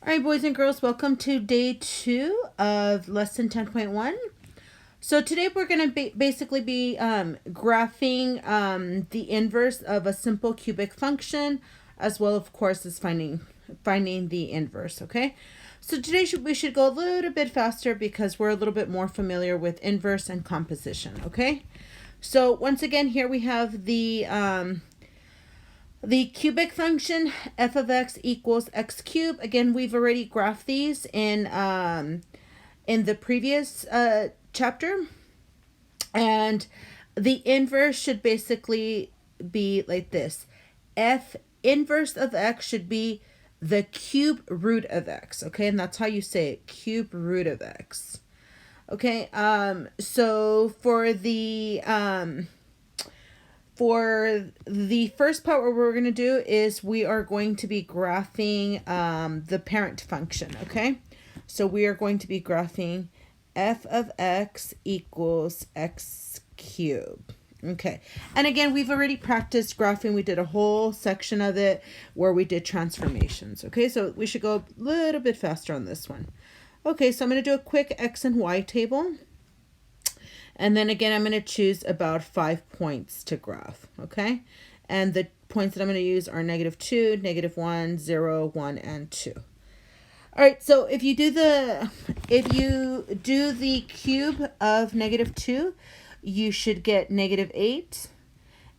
All right, boys and girls, welcome to day 2 of lesson 10.1. So today we're going to basically be graphing the inverse of a simple cubic function, as well, of course, as finding the inverse, okay? So today we should go a little bit faster because we're a little bit more familiar with inverse and composition, okay? So once again, here we have the cubic function f of x equals x cubed. Again, we've already graphed these in the previous chapter, and the inverse should basically be like this: f inverse of x should be the cube root of x. Okay, and that's how you say it: cube root of x. Okay, so for the first part, what we're going to do is we are going to be graphing the parent function, okay? So we are going to be graphing f of x equals x cubed. Okay, and again, we've already practiced graphing. We did a whole section of it where we did transformations, okay? So we should go a little bit faster on this one. Okay, so I'm going to do a quick x and y table. And then again, I'm going to choose about 5 points to graph, okay? And the points that I'm going to use are -2, -1, 0, 1, and 2. All right, so if you do the cube of -2, you should get -8.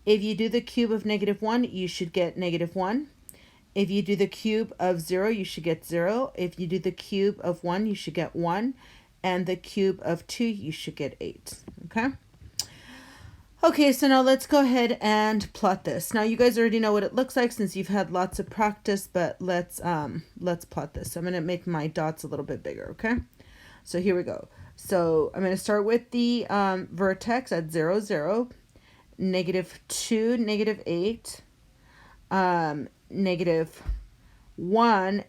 If you do the cube of -1, you should get -1. If you do the cube of 0, you should get 0. If you do the cube of 1, you should get 1. And the cube of 2, you should get 8. Okay? Okay, so now let's go ahead and plot this. Now you guys already know what it looks like since you've had lots of practice, but let's plot this. So I'm going to make my dots a little bit bigger, okay? So here we go. So I'm going to start with the vertex at 0, 0, -2, -8, -1,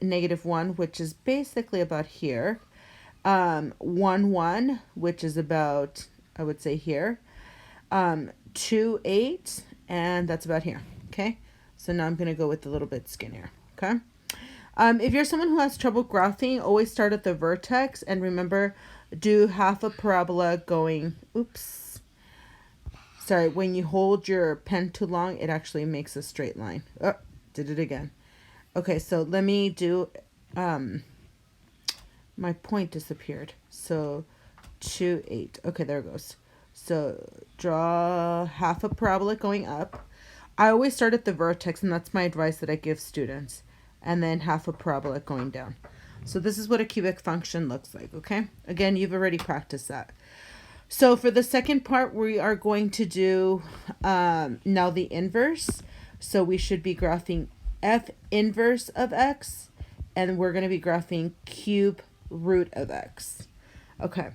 -1, which is basically about here. 1, 1, which is about, I would say here. 2, 8, and that's about here. Okay, so now I'm going to go with a little bit skinnier. Okay, if you're someone who has trouble graphing, always start at the vertex, and remember, do half a parabola going, when you hold your pen too long, it actually makes a straight line. Oh, did it again. Okay, so let me do, my point disappeared. So 2, 8. Okay, there it goes. So draw half a parabola going up. I always start at the vertex, and that's my advice that I give students. And then half a parabola going down. So this is what a cubic function looks like, okay? Again, you've already practiced that. So for the second part, we are going to do now the inverse. So we should be graphing f inverse of x, and we're going to be graphing cube root of x. Okay.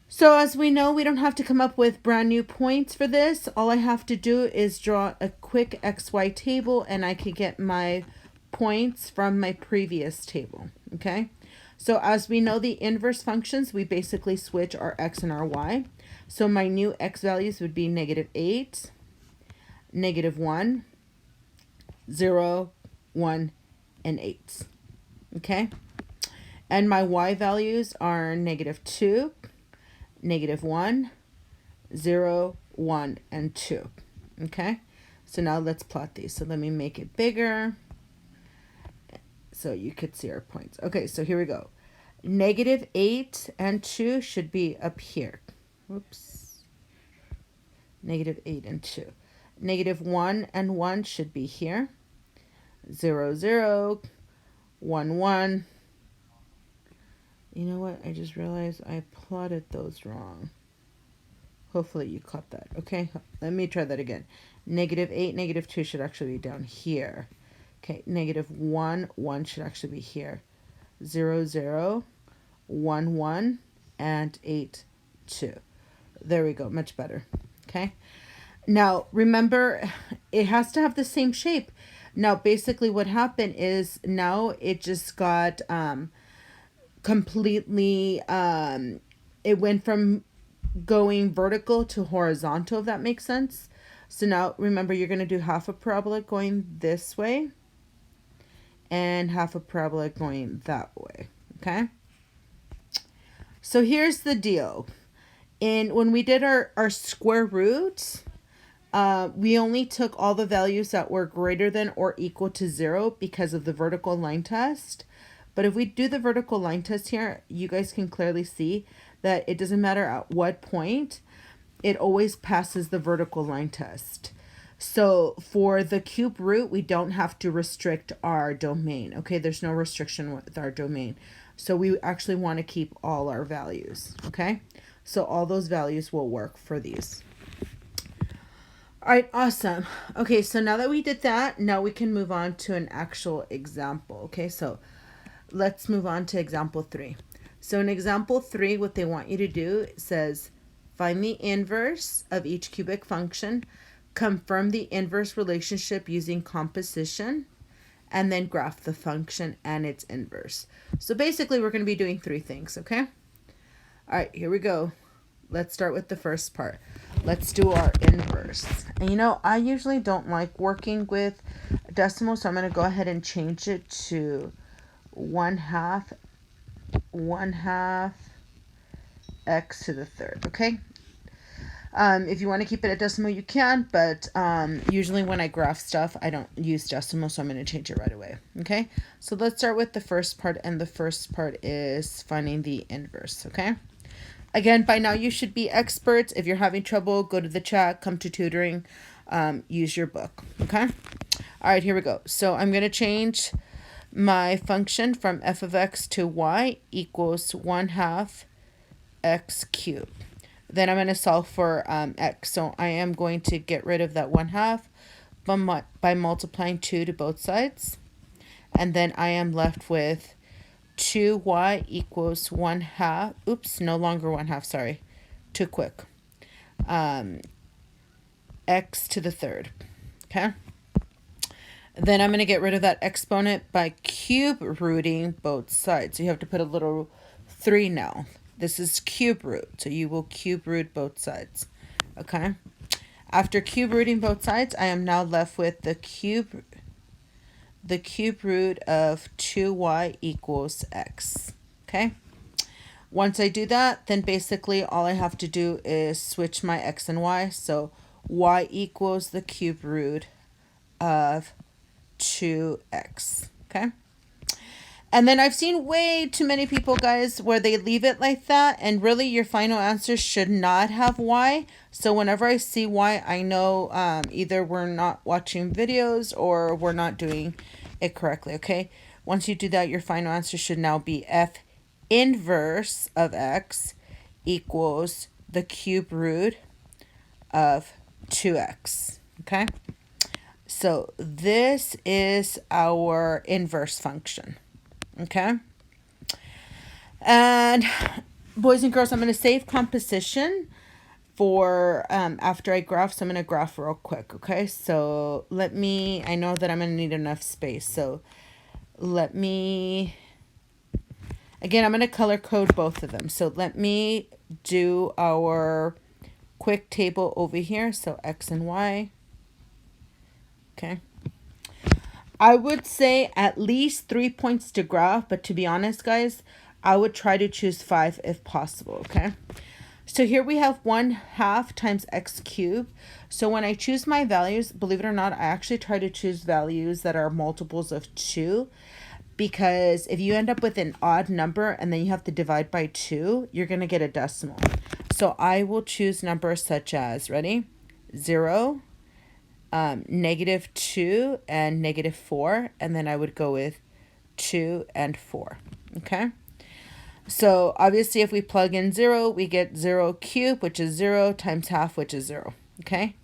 So as we know, we don't have to come up with brand new points for this. All I have to do is draw a quick XY table, and I can get my points from my previous table, okay? So as we know the inverse functions, we basically switch our x and our y. So my new x values would be -8, -1, 0, 1, and 8, okay? And my y values are -2, -1, 0, 1, and 2. Okay, so now let's plot these. So let me make it bigger so you could see our points. Okay, so here we go. -8 and 2 should be up here. Oops. -8 and 2. -1 and 1 should be here. 0, 0, 1, 1. You know what? I just realized I plotted those wrong. Hopefully you caught that. Okay, let me try that again. -8, -2 should actually be down here. Okay, -1, 1 should actually be here. 0, 0, 1, 1, and 8, 2. There we go, much better. Okay, now remember, it has to have the same shape. Now basically what happened is now it just got completely it went from going vertical to horizontal, if that makes sense. So now remember, you're going to do half a parabola going this way, and half a parabola going that way, okay? So here's the deal. When we did our square roots, we only took all the values that were greater than or equal to 0 because of the vertical line test. But if we do the vertical line test here, you guys can clearly see that it doesn't matter at what point, it always passes the vertical line test. So for the cube root, we don't have to restrict our domain. Okay, there's no restriction with our domain. So we actually want to keep all our values. Okay, so all those values will work for these. All right, awesome. Okay, so now that we did that, now we can move on to an actual example. Okay, so let's move on to example 3. So in example 3, what they want you to do says, find the inverse of each cubic function, confirm the inverse relationship using composition, and then graph the function and its inverse. So basically, we're going to be doing 3 things, okay? All right, here we go. Let's start with the first part. Let's do our inverse. And you know, I usually don't like working with decimals, so I'm going to go ahead and change it to 1/2 x to the third, okay? If you want to keep it at decimal, you can, but usually when I graph stuff, I don't use decimal, so I'm going to change it right away, okay? So let's start with the first part, and the first part is finding the inverse, okay? Again, by now you should be experts. If you're having trouble, go to the chat, come to tutoring, use your book, okay? All right, here we go. So I'm going to change my function from f of x to y equals 1/2 x cubed. Then I'm going to solve for x. So I am going to get rid of that 1/2 by multiplying 2 to both sides. And then I am left with 2y equals 1/2. Oops, no longer 1/2, sorry. Too quick. X to the third. Okay? Then I'm going to get rid of that exponent by cube rooting both sides. So you have to put a little 3 now. This is cube root, so you will cube root both sides, okay? After cube rooting both sides, I am now left with the cube root of 2y equals x, okay? Once I do that, then basically all I have to do is switch my x and y, so y equals the cube root of 2x, okay? And then I've seen way too many people, guys, where they leave it like that, and really your final answer should not have y. So whenever I see y, I know either we're not watching videos or we're not doing it correctly, okay? Once you do that, your final answer should now be f inverse of x equals the cube root of 2x, okay? So this is our inverse function. Okay, and boys and girls, I'm going to save composition for after I graph, so I'm going to graph real quick, okay? So I know that I'm going to need enough space, so again, I'm going to color code both of them. So let me do our quick table over here, so x and y, okay? I would say at least 3 points to graph, but to be honest, guys, I would try to choose 5 if possible, okay? So here we have 1/2 times x cubed. So when I choose my values, believe it or not, I actually try to choose values that are multiples of 2, because if you end up with an odd number and then you have to divide by 2, you're going to get a decimal. So I will choose numbers such as, ready? 0, -2 and -4, and then I would go with 2 and 4, okay? So obviously if we plug in 0, we get 0 cubed, which is 0, times half, which is 0, okay?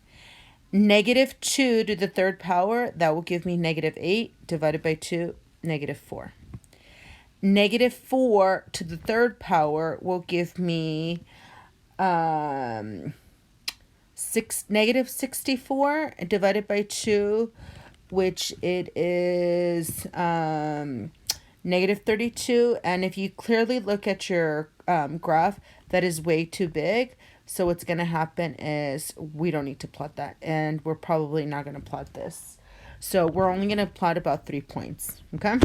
-2 to the third power, that will give me -8, divided by 2, -4. -4 to the third power will give me -64 divided by 2, which it is -32. And if you clearly look at your graph, that is way too big. So what's going to happen is we don't need to plot that, and we're probably not going to plot this. So we're only going to plot about 3 points. Okay.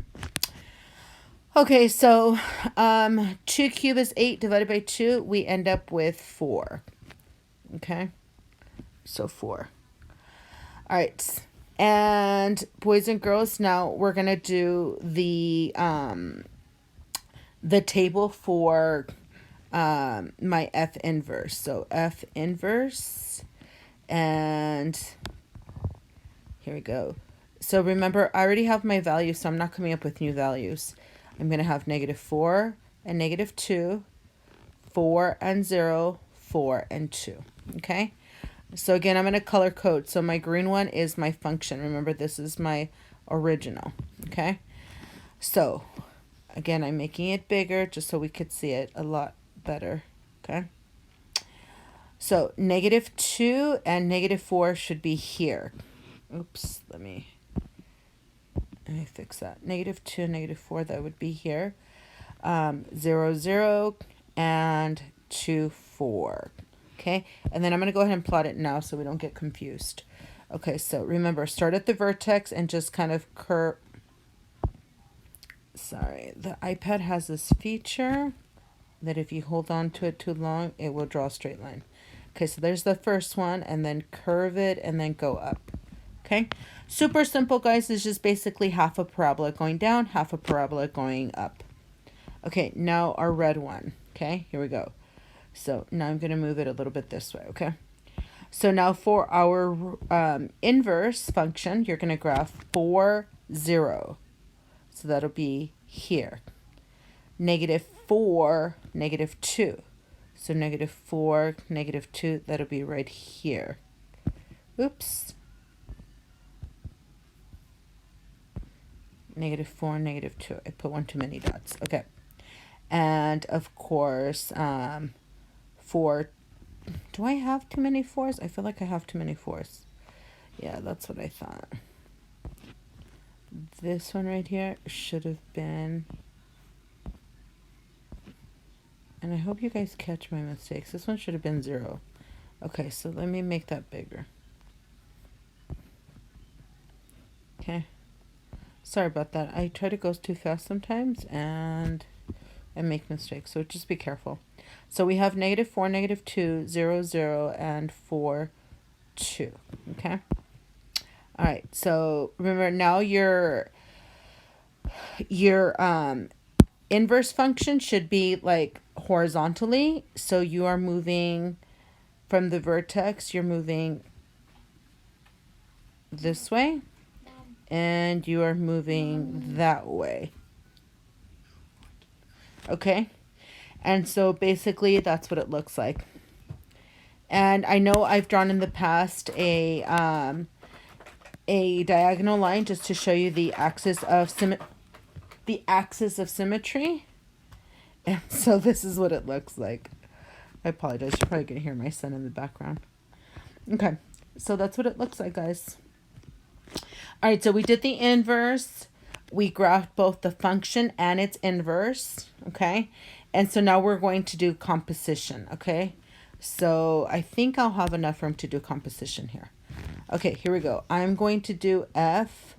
Okay, so 2 cubed is 8 divided by 2. We end up with 4. Okay. So 4. All right. And boys and girls, now we're going to do the table for my F inverse. So F inverse, and here we go. So remember, I already have my values, so I'm not coming up with new values. I'm going to have -4 and -2, 4 and 0, 4 and 2. Okay? So again, I'm going to color code. So my green one is my function. Remember, this is my original. Okay? So again, I'm making it bigger just so we could see it a lot better. Okay? So -2 and -4 should be here. Oops, let me fix that. -2 and -4, that would be here. 0, 0, and 2, 4. Okay, and then I'm going to go ahead and plot it now so we don't get confused. Okay, so remember, start at the vertex and just kind of curve. Sorry, the iPad has this feature that if you hold on to it too long, it will draw a straight line. Okay, so there's the first one, and then curve it and then go up. Okay, super simple, guys. It's just basically half a parabola going down, half a parabola going up. Okay, now our red one. Okay, here we go. So now I'm going to move it a little bit this way, okay? So now for our inverse function, you're going to graph 4, 0. So that'll be here. -4, -2. So -4, -2, that'll be right here. Oops. -4, -2. I put one too many dots. Okay. And of course, for, do I have too many 4s? I feel like I have too many 4s. Yeah, that's what I thought. This one right here should have been, and I hope you guys catch my mistakes. This one should have been 0. Okay, so let me make that bigger. Okay. Sorry about that. I try to go too fast sometimes and I make mistakes, so just be careful. So we have -4, -2, 0, 0, and 4, 2. Okay. All right. So remember, now your inverse function should be like horizontally. So you are moving from the vertex. You're moving this way, and you are moving that way. Okay. And so basically that's what it looks like. And I know I've drawn in the past a diagonal line just to show you the axis of symmetry. And so this is what it looks like. I apologize. You're probably going to hear my son in the background. Okay. So that's what it looks like, guys. All right. So we did the inverse. We graphed both the function and its inverse. Okay. And so now we're going to do composition, okay? So I think I'll have enough room to do composition here. Okay, here we go. I'm going to do f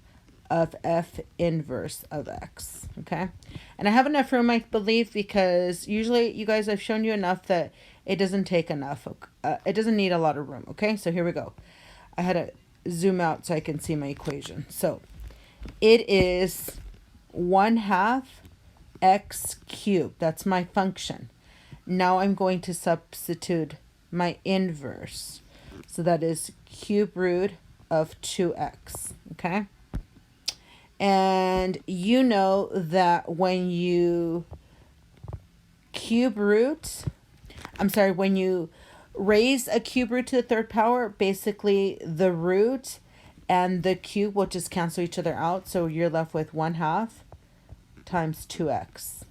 of f inverse of x, okay? And I have enough room, I believe, because usually you guys, I've shown you enough that it doesn't take enough. It doesn't need a lot of room, okay? So here we go. I had to zoom out so I can see my equation. So it is 1/2 x cubed. That's my function. Now I'm going to substitute my inverse. So that is cube root of 2x. Okay. And you know that when you when you raise a cube root to the third power, basically the root and the cube will just cancel each other out. So you're left with 1/2 times 2x.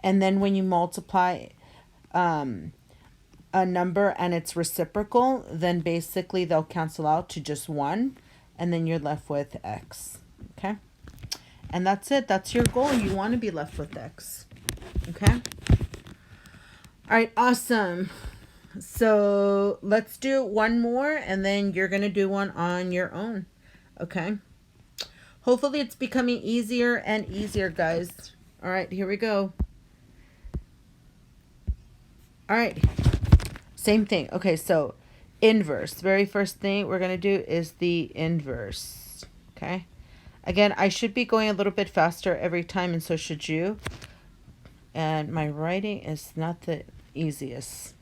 And then when you multiply a number and it's reciprocal, then basically they'll cancel out to just 1, and then you're left with x. Okay? And that's it. That's your goal. You want to be left with x. Okay? All right, awesome. So let's do one more, and then you're going to do one on your own. okay? Hopefully it's becoming easier and easier, guys. All right, here we go. All right, same thing. Okay, so inverse. Very first thing we're going to do is the inverse, okay? Again, I should be going a little bit faster every time, and so should you. And my writing is not the easiest.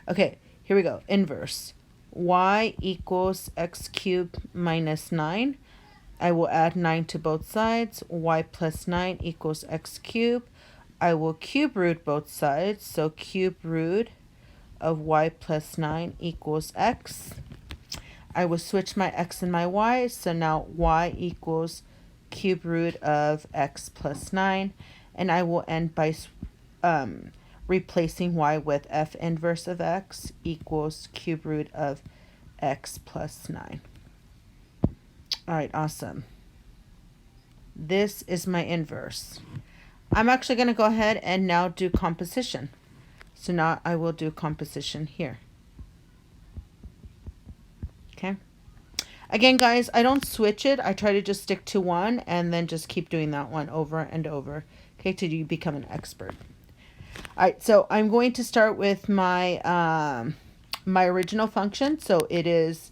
Okay, here we go. Inverse. Y equals x cubed minus 9. I will add 9 to both sides. Y plus 9 equals x cubed. I will cube root both sides. So cube root of y plus 9 equals x. I will switch my x and my y. So now y equals cube root of x plus 9. And I will end by replacing y with f inverse of x equals cube root of x plus 9. All right, awesome. This is my inverse. I'm actually going to go ahead and now do composition. So now I will do composition here. Okay. Again, guys, I don't switch it. I try to just stick to one and then just keep doing that one over and over. Okay, till you become an expert. All right, so I'm going to start with my my original function. So it is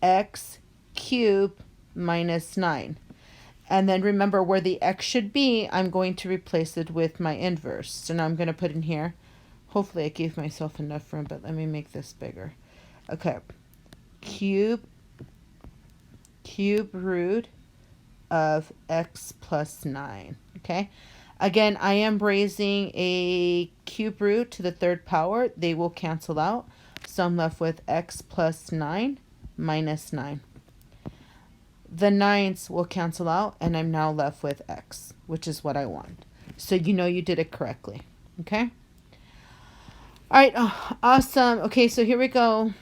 x cubed minus 9. And then remember where the x should be, I'm going to replace it with my inverse. So now I'm going to put in here. Hopefully I gave myself enough room, but let me make this bigger. Okay. Cube root of x plus 9. Okay. Again, I am raising a cube root to the third power. They will cancel out. So I'm left with x plus 9 minus 9. The 9s will cancel out, and I'm now left with x, which is what I want. So you know you did it correctly. Okay? All right. Awesome. Okay, so here we go.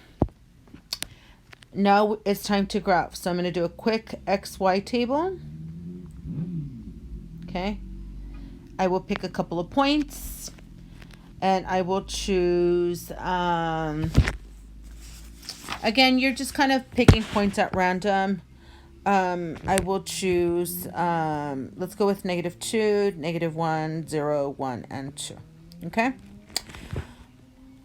Now it's time to graph. So I'm going to do a quick XY table. Okay. I will pick a couple of points, and I will choose, again, you're just kind of picking points at random. I will choose, let's go with -2, -1, 0, 1, and 2. Okay?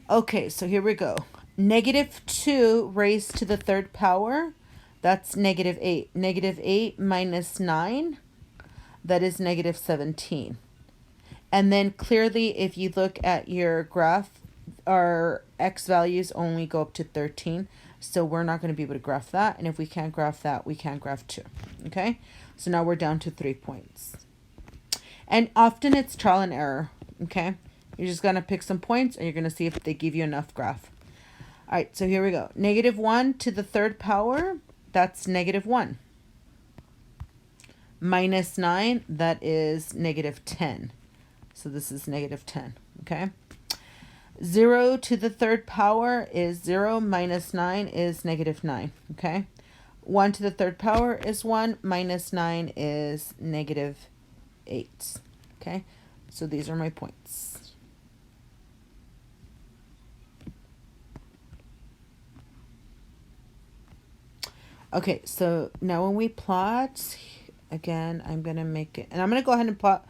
Okay, so here we go. -2 raised to the third power, that's -8. -8 minus 9, that is -17. And then clearly, if you look at your graph, our x values only go up to 13. So we're not going to be able to graph that. And if we can't graph that, we can't graph 2. Okay? So now we're down to 3 points. And often it's trial and error. Okay? You're just going to pick some points and you're going to see if they give you enough graph. All right, so here we go. -1 to the third power, that's -1. Minus 9, that is -10. So this is -10, okay? 0 to the third power is 0, minus 9 is -9, okay? 1 to the third power is 1, minus 9 is -8, okay? So these are my points. Okay, so now when we plot, again, I'm going to make it, and I'm going to go ahead and plot.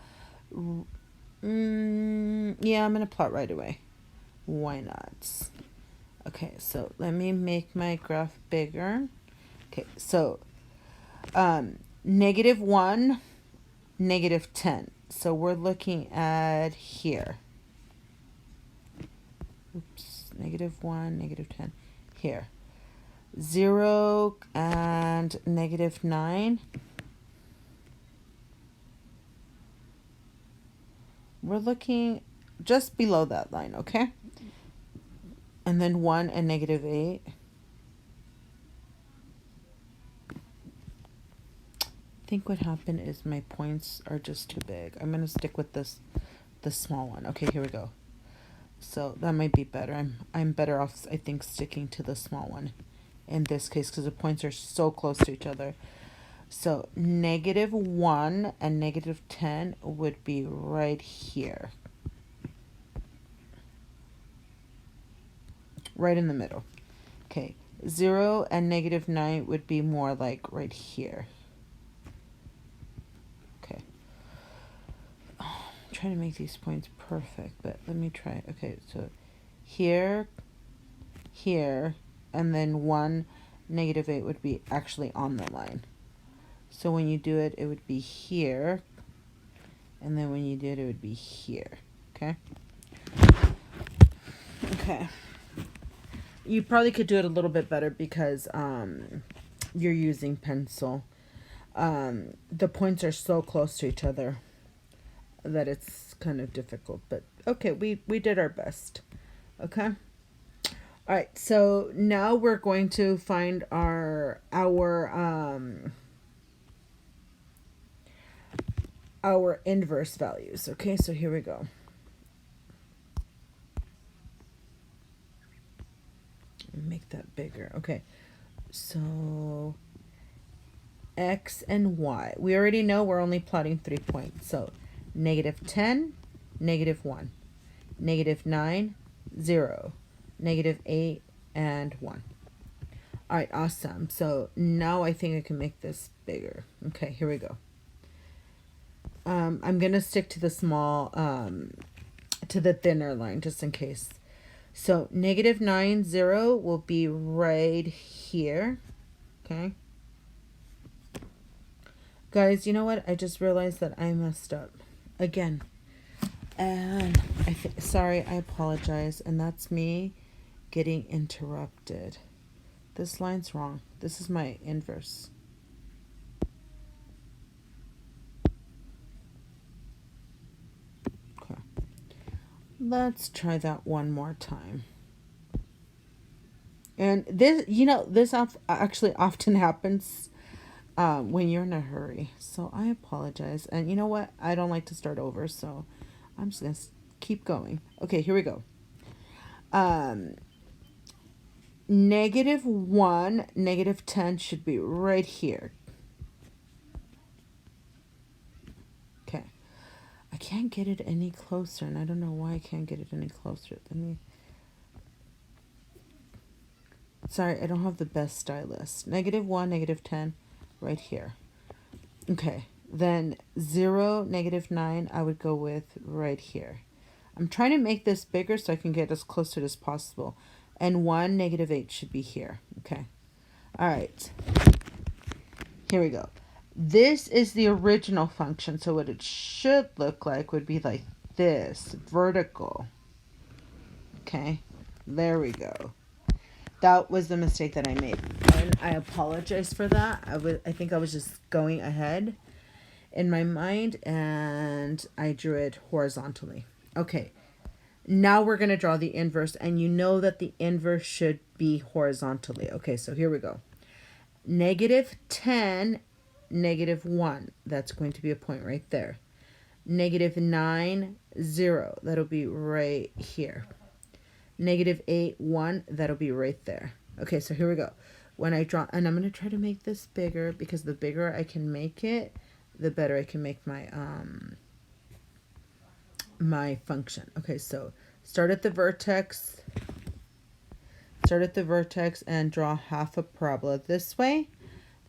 Yeah, I'm going to plot right away. Why not? Okay, so let me make my graph bigger. Okay, so -1, -10. So we're looking at here. Oops, -1, -10. Here. 0 and -9. We're looking just below that line, okay? And then 1 and -8. I think what happened is my points are just too big. I'm going to stick with this small one. Okay, here we go. So that might be better. I'm better off, I think, sticking to the small one in this case because the points are so close to each other. So -1 and -10 would be right here. Right in the middle. Okay, 0 and -9 would be more like right here. Okay. I'm trying to make these points perfect, but let me try. Okay, so here, here, and then 1, -8 would be actually on the line. So when you do it, it would be here, and then when you did it would be here. Okay. Okay. You probably could do it a little bit better because you're using pencil. The points are so close to each other that it's kind of difficult, but okay, we did our best. Okay. All right, so now we're going to find our inverse values. Okay, so here we go. Make that bigger. Okay, so x and y. We already know we're only plotting 3 points. So -10, -1, -9, 0, -8, and 1. All right, awesome. So now I think I can make this bigger. Okay, here we go. I'm going to stick to the small, to the thinner line just in case. So -9, 0 will be right here. Okay. Guys, you know what? I just realized that I messed up again. And sorry, I apologize. And that's me getting interrupted. This line's wrong. This is my inverse. Okay. Let's try that one more time. And this, this actually often happens when you're in a hurry. So I apologize. And you know what? I don't like to start over, so I'm just going to keep going. Okay, here we go. -1, -10 should be right here. Okay. I can't get it any closer, and I don't know why I can't get it any closer. Sorry, I don't have the best stylus. -1, -10, right here. Okay, then 0, -9, I would go with right here. I'm trying to make this bigger so I can get as close to it as possible. And 1, -8 should be here. Okay. All right. Here we go. This is the original function. So what it should look like would be like this, vertical. Okay. There we go. That was the mistake that I made. And I apologize for that. I think I was just going ahead in my mind and I drew it horizontally. Okay. Now we're going to draw the inverse, and you know that the inverse should be horizontally. Okay, so here we go. -10, -1. That's going to be a point right there. -9, 0. That'll be right here. -8, 1. That'll be right there. Okay, so here we go. When I draw, and I'm going to try to make this bigger because the bigger I can make it, the better I can make my my function. Okay, so start at the vertex. Start at the vertex and draw half a parabola this way.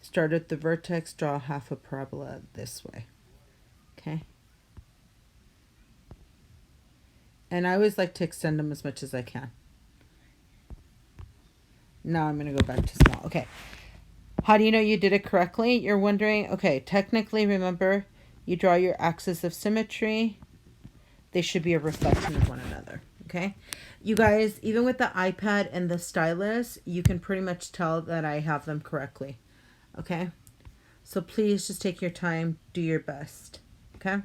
Start at the vertex, draw half a parabola this way. Okay. And I always like to extend them as much as I can. Now I'm going to go back to small. Okay. How do you know you did it correctly? You're wondering, okay, technically, remember, you draw your axis of symmetry. They should be a reflection of one another. Okay. You guys, even with the iPad and the stylus, you can pretty much tell that I have them correctly. Okay. So please just take your time, do your best. Okay.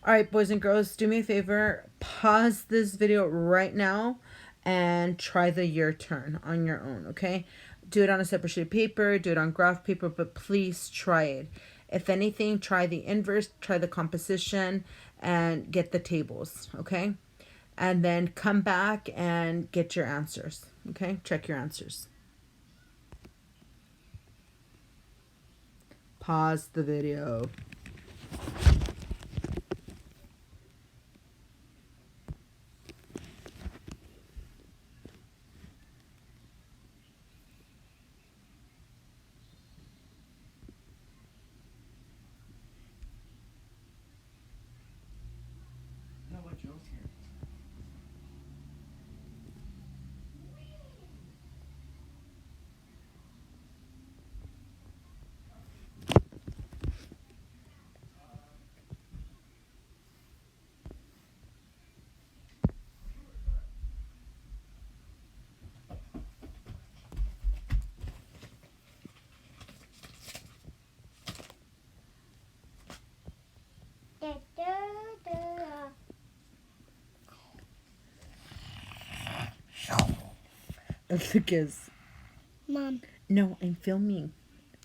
All right, boys and girls, do me a favor, pause this video right now and try the your turn on your own, okay? Do it on a separate sheet of paper, do it on graph paper, but please try it. If anything, try the inverse, try the composition, and get the tables, okay? And then come back and get your answers, okay? Check your answers. Pause the video. Because... Mom. No, I'm filming.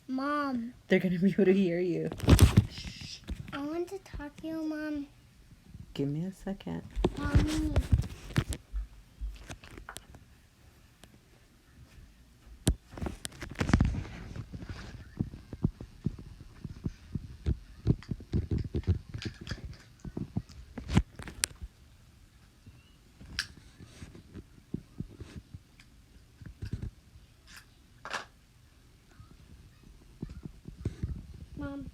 Mom. They're going to be able to hear you. Shh. I want to talk to you, Mom. Give me a second. Mommy. Mom.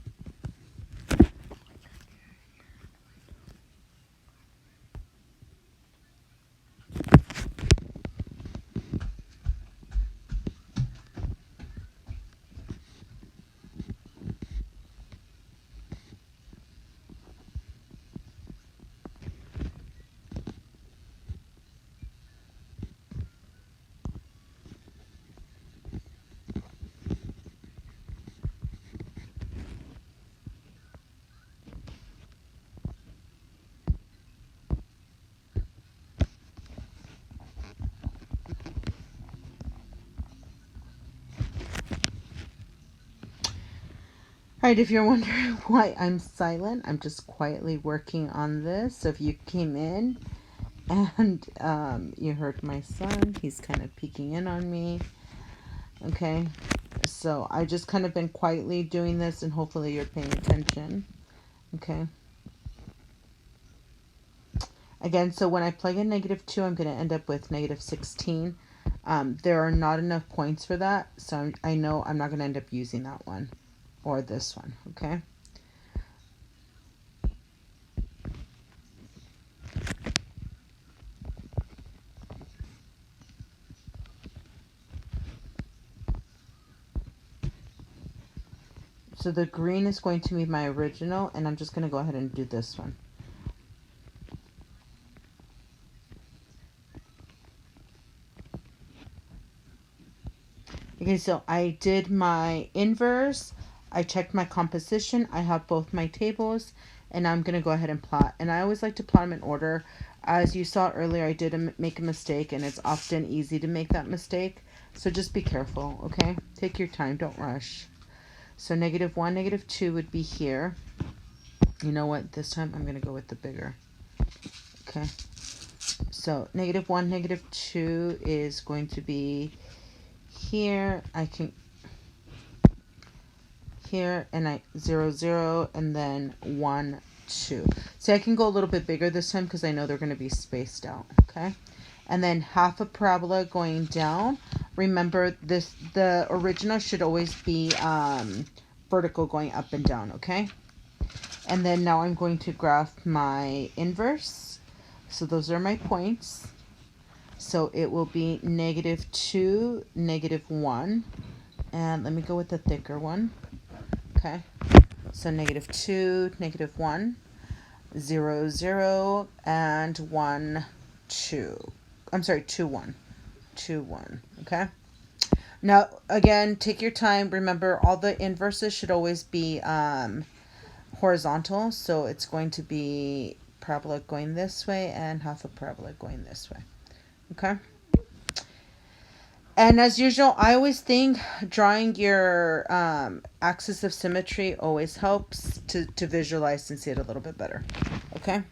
Alright, if you're wondering why I'm silent, I'm just quietly working on this. So if you came in and you heard my son, he's kind of peeking in on me. Okay, so I just kind of been quietly doing this, and hopefully you're paying attention. Okay. Again, so when I plug in -2, I'm going to end up with -16. There are not enough points for that, so I know I'm not going to end up using that one or this one, okay? So the green is going to be my original, and I'm just going to go ahead and do this one. Okay, so I did my inverse, I checked my composition, I have both my tables, and I'm going to go ahead and plot. And I always like to plot them in order. As you saw earlier, I did make a mistake, and it's often easy to make that mistake. So just be careful, okay? Take your time, don't rush. So -1, -2 would be here. You know what? This time I'm going to go with the bigger. Okay. So -1, -2 is going to be here. I can here, and I 0, 0, and then 1, 2. So I can go a little bit bigger this time because I know they're going to be spaced out. Okay. And then half a parabola going down. Remember this, the original should always be vertical going up and down, okay? And then now I'm going to graph my inverse. So those are my points. So it will be -2, -1. And let me go with the thicker one. Okay. So -2, -1, 0, 0, and 1, 2. I'm sorry, 2, 1. 2, 1. Okay. Now, again, take your time. Remember, all the inverses should always be horizontal. So it's going to be parabola going this way and half a parabola going this way. Okay. And as usual, I always think drawing your axis of symmetry always helps to visualize and see it a little bit better. Okay.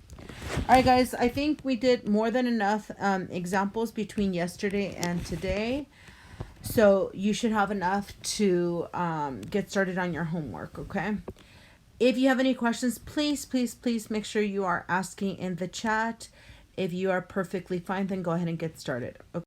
All right, guys, I think we did more than enough examples between yesterday and today. So you should have enough to get started on your homework, okay? If you have any questions, please, please, please make sure you are asking in the chat. If you are perfectly fine, then go ahead and get started. Okay?